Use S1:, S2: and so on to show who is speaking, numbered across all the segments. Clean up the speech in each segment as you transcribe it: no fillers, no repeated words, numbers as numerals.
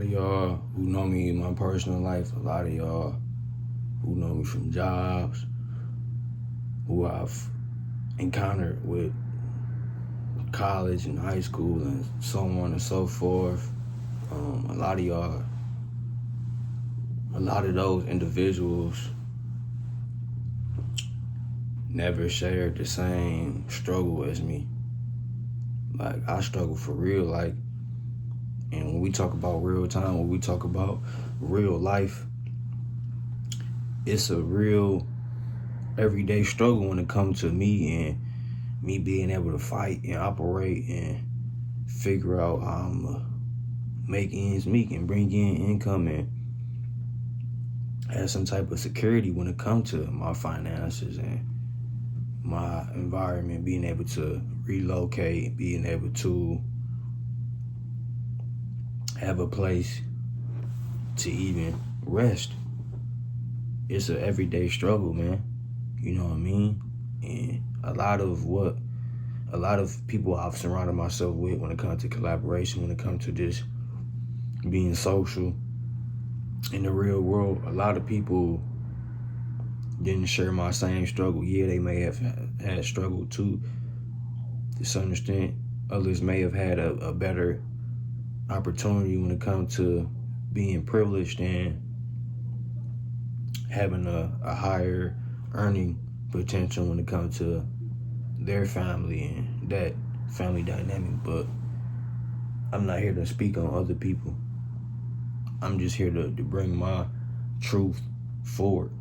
S1: of y'all who know me in my personal life, a lot of y'all who know me from jobs, who I've encountered with college and high school and so on and so forth. A lot of y'all, a lot of those individuals never shared the same struggle as me. Like, I struggle for real, like, and when we talk about real time, when we talk about real life, it's a real everyday struggle when it comes to me and me being able to fight and operate and figure out how I'm make ends meet and bring in income and have some type of security when it comes to my finances and my environment, being able to relocate, being able to have a place to even rest. It's an everyday struggle, man. You know what I mean? And a lot of people I've surrounded myself with when it comes to collaboration, when it comes to just being social in the real world, a lot of people didn't share my same struggle. Yeah, they may have had struggle too, to some extent. Others may have had a better opportunity when it comes to being privileged and having a higher earning potential when it comes to their family and that family dynamic. But I'm not here to speak on other people. I'm just here to bring my truth forward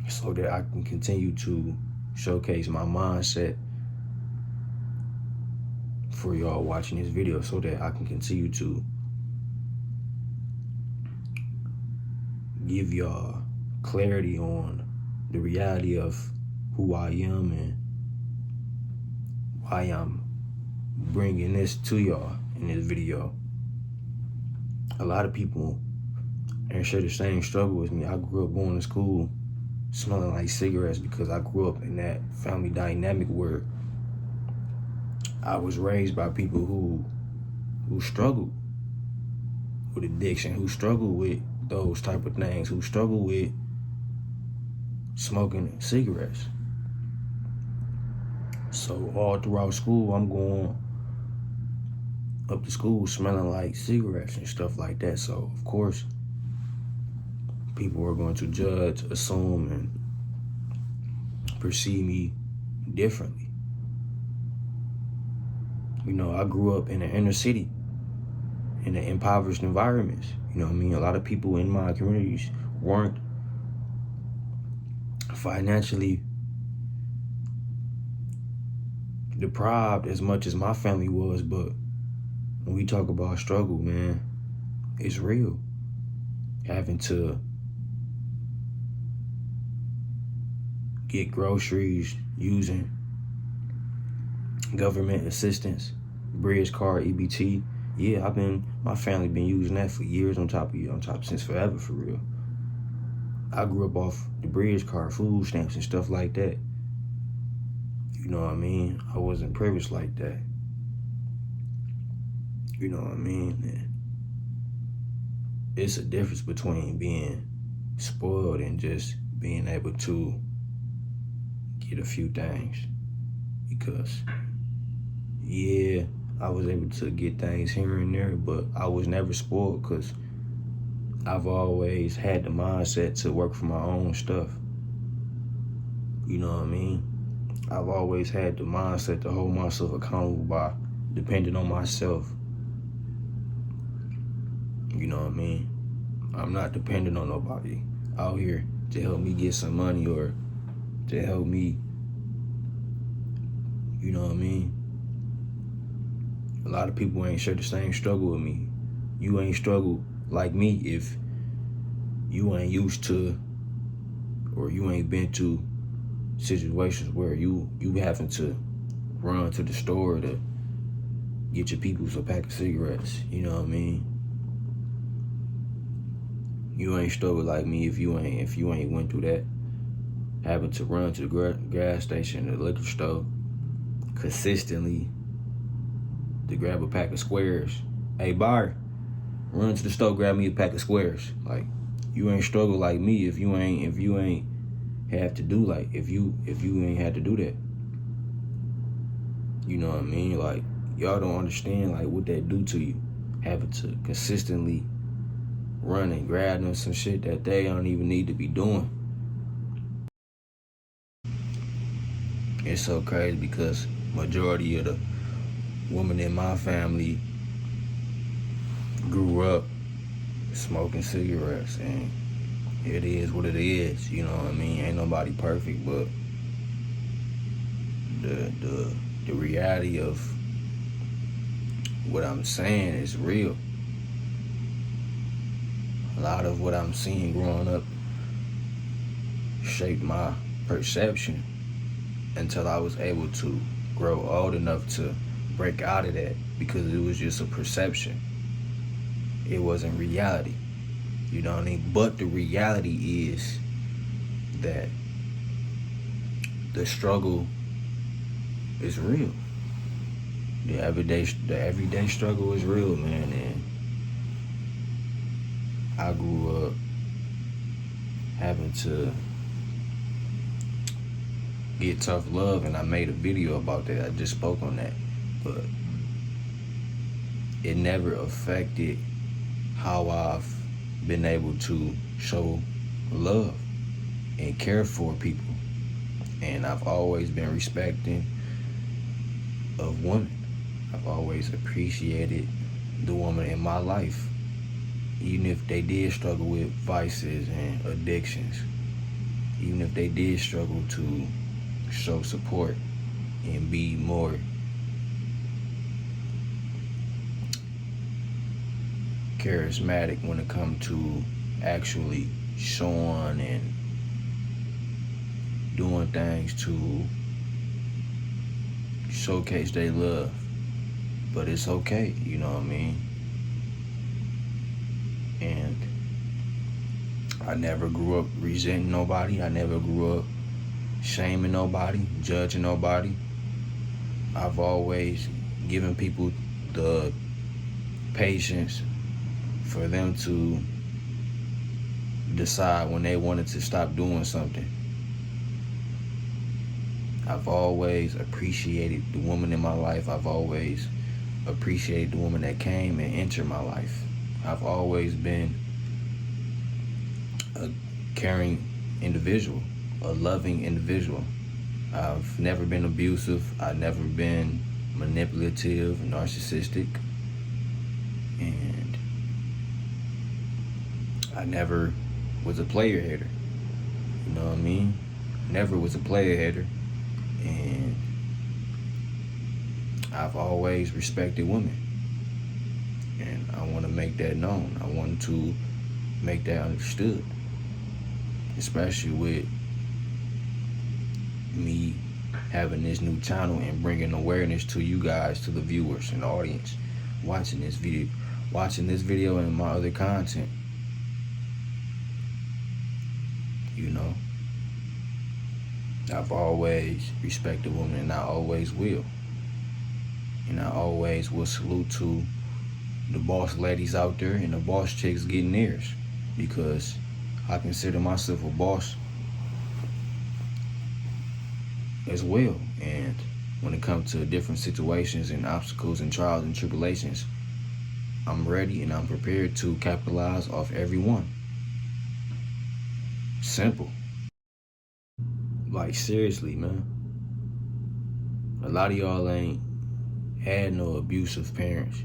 S1: so that I can continue to showcase my mindset for y'all watching this video, so that I can continue to give y'all clarity on the reality of who I am and why I'm bringing this to y'all in this video. A lot of people ain't share the same struggle with me. I grew up going to school smelling like cigarettes because I grew up in that family dynamic where I was raised by people who struggled with addiction, who struggled with those type of things, who struggled with smoking cigarettes. So all throughout school, I'm going up to school smelling like cigarettes and stuff like that. So of course, people are going to judge, assume, and perceive me differently. You know, I grew up in the inner city, in the impoverished environments. You know what I mean? A lot of people in my communities weren't financially deprived as much as my family was, but when we talk about struggle, man, it's real. Having to get groceries using government assistance, bridge card, EBT. Yeah, my family been using that for years on top since forever, for real. I grew up off the bridge card, food stamps and stuff like that. You know what I mean? I wasn't privileged like that. You know what I mean? And it's a difference between being spoiled and just being able to get a few things. Because, yeah, I was able to get things here and there, but I was never spoiled because I've always had the mindset to work for my own stuff. You know what I mean? I've always had the mindset to hold myself accountable by depending on myself. You know what I mean? I'm not dependent on nobody out here to help me get some money or to help me, you know what I mean? A lot of people ain't share the same struggle with me. You ain't struggled like me if you ain't used to or you ain't been to situations where you having to run to the store to get your peoples a pack of cigarettes. You know what I mean? You ain't struggled like me if you ain't went through that. Having to run to the gas station or the liquor store consistently to grab a pack of squares. Hey, Bar, run to the store, grab me a pack of squares. Like, you ain't struggle like me if you ain't have to do like if you ain't had to do that. You know what I mean? Like, y'all don't understand like what that do to you, having to consistently run and grab them some shit that they don't even need to be doing. It's so crazy because majority of the women in my family grew up smoking cigarettes, and it is what it is. You know what I mean? Ain't nobody perfect, but the reality of what I'm saying is real. A lot of what I'm seeing growing up shaped my perception until I was able to grow old enough to break out of that, because it was just a perception. It wasn't reality. You know what I mean? But the reality is that the struggle is real. The everyday struggle is real, man. And I grew up having to get tough love, and I made a video about that. I just spoke on that. But it never affected how I've been able to show love and care for people. And I've always been respecting of women. I've always appreciated the woman in my life, even if they did struggle with vices and addictions, even if they did struggle to show support and be more charismatic when it comes to actually showing and doing things to showcase their love. But it's okay, you know what I mean? And I never grew up resenting nobody. I never grew up shaming nobody, judging nobody. I've always given people the patience for them to decide when they wanted to stop doing something. I've always appreciated the woman in my life. I've always appreciated the woman that came and entered my life. I've always been a caring individual, a loving individual. I've never been abusive. I've never been manipulative, narcissistic, and I never was a player hater. You know what I mean? Never was a player hater. And I've always respected women. And I want to make that known. I want to make that understood. Especially with me having this new channel and bringing awareness to you guys, to the viewers and the audience watching this video and my other content. You know, I've always respected women, and I always will. And I always will salute to the boss ladies out there and the boss chicks getting theirs, because I consider myself a boss as well. And when it comes to different situations and obstacles and trials and tribulations, I'm ready and I'm prepared to capitalize off every one. Simple. Like, seriously, man. A lot of y'all ain't had no abusive parents.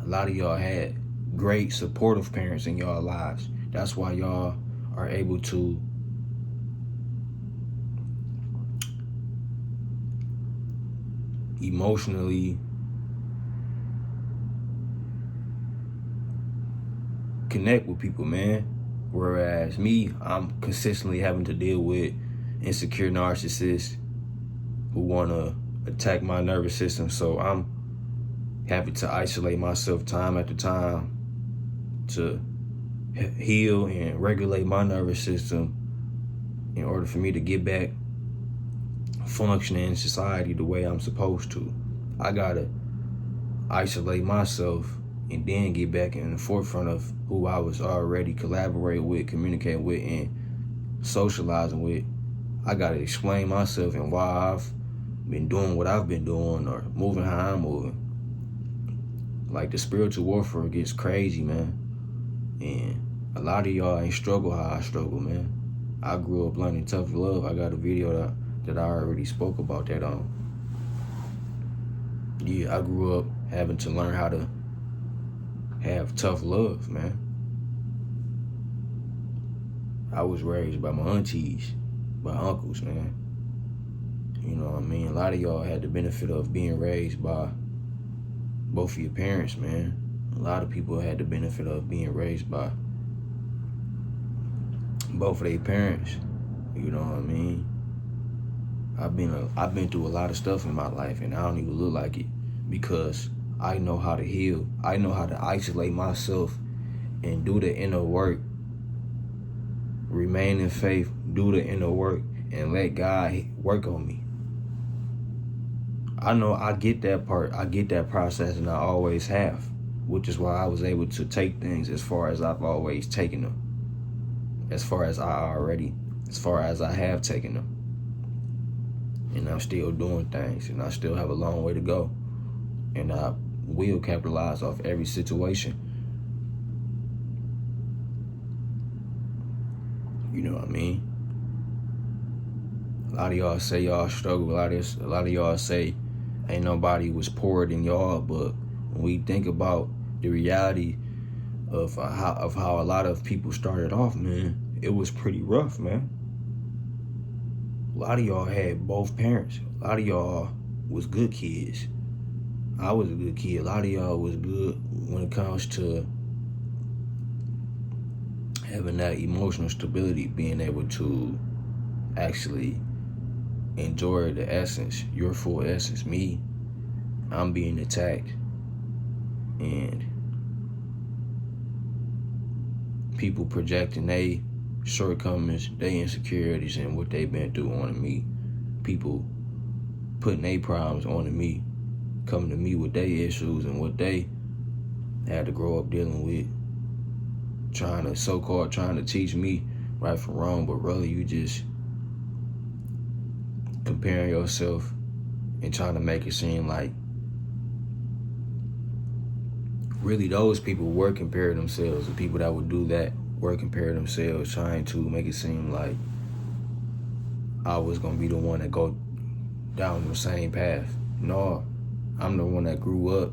S1: A lot of y'all had great supportive parents in y'all lives. That's why y'all are able to emotionally connect with people, man. Whereas me, I'm consistently having to deal with insecure narcissists who want to attack my nervous system. So I'm having to isolate myself time after time to heal and regulate my nervous system in order for me to get back functioning in society the way I'm supposed to. I gotta isolate myself and then get back in the forefront of who I was already collaborating with, communicating with, and socializing with. I gotta explain myself and why I've been doing what I've been doing or moving how I'm moving. Like, the spiritual warfare gets crazy, man. And a lot of y'all ain't struggle how I struggle, man. I grew up learning tough love. I got a video that I already spoke about that on. Yeah, I grew up having to learn how to have tough love, man. I was raised by my aunties, by uncles, man. You know what I mean? A lot of y'all had the benefit of being raised by both of your parents, man. A lot of people had the benefit of being raised by both of their parents. You know what I mean? I've been through a lot of stuff in my life, and I don't even look like it because I know how to heal. I know how to isolate myself and do the inner work. Remain in faith, do the inner work, and let God work on me. I know I get that part. I get that process, and I always have, which is why I was able to take things as far as I've always taken them. As far as I have taken them. And I'm still doing things, and I still have a long way to go. And I will capitalize off every situation. You know what I mean? A lot of y'all say y'all struggle. A lot of y'all say ain't nobody was poorer than y'all. But when we think about the reality of how a lot of people started off, man, it was pretty rough, man. A lot of y'all had both parents. A lot of y'all was good kids. I was a good kid. A lot of y'all was good when it comes to having that emotional stability, being able to actually enjoy the essence, your full essence. Me, I'm being attacked, and people projecting they shortcomings, they insecurities, and what they've been through on me. People putting their problems on me, coming to me with their issues and what they had to grow up dealing with, trying to teach me right from wrong, but really you just comparing yourself and trying to make it seem like really those people were comparing themselves. The people that would do that were comparing themselves, trying to make it seem like I was gonna be the one that go down the same path. No, I'm the one that grew up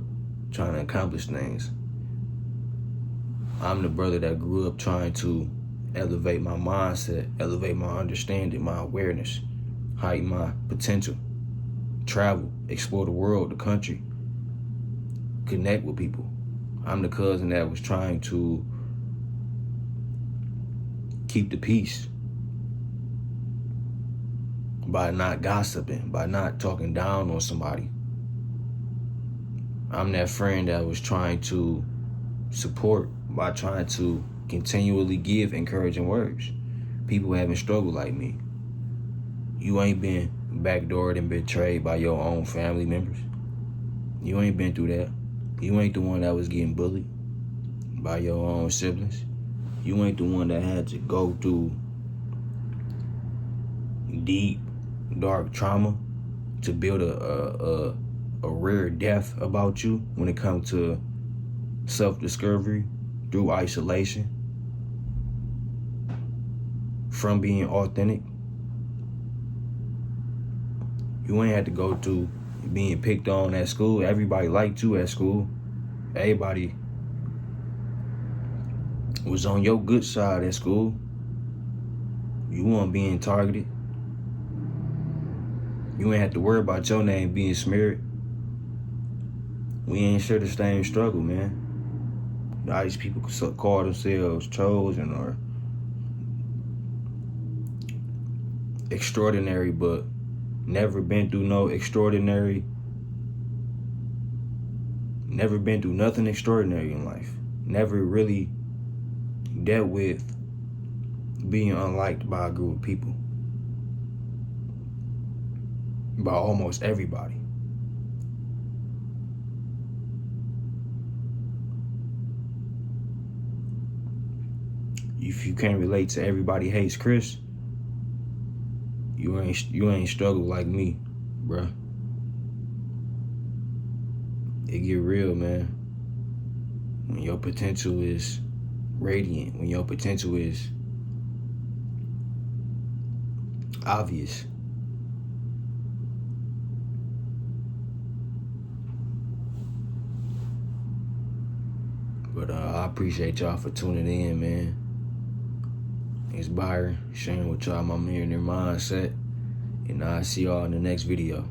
S1: trying to accomplish things. I'm the brother that grew up trying to elevate my mindset, elevate my understanding, my awareness, heighten my potential, travel, explore the world, the country, connect with people. I'm the cousin that was trying to keep the peace by not gossiping, by not talking down on somebody. I'm that friend that was trying to support by trying to continually give encouraging words. People haven't struggled like me. You ain't been backdoored and betrayed by your own family members. You ain't been through that. You ain't the one that was getting bullied by your own siblings. You ain't the one that had to go through deep, dark trauma to build a rare death about you when it comes to self-discovery through isolation from being authentic. You ain't had to go through being picked on at school. Everybody liked you at school. Everybody was on your good side at school. You weren't being targeted. You ain't have to worry about your name being smeared. We ain't share the same struggle, man. All these people call themselves chosen or extraordinary, but never been through no extraordinary, never been through nothing extraordinary in life. Never really dealt with being unliked by a group of people. By almost everybody. if you can't relate to everybody hates Chris, you ain't struggled like me, bruh. It get real, man. When your potential is radiant, when your potential is obvious. But I appreciate y'all for tuning in, man. It's Byron, sharing with y'all my millionaire mindset. And I'll see y'all in the next video.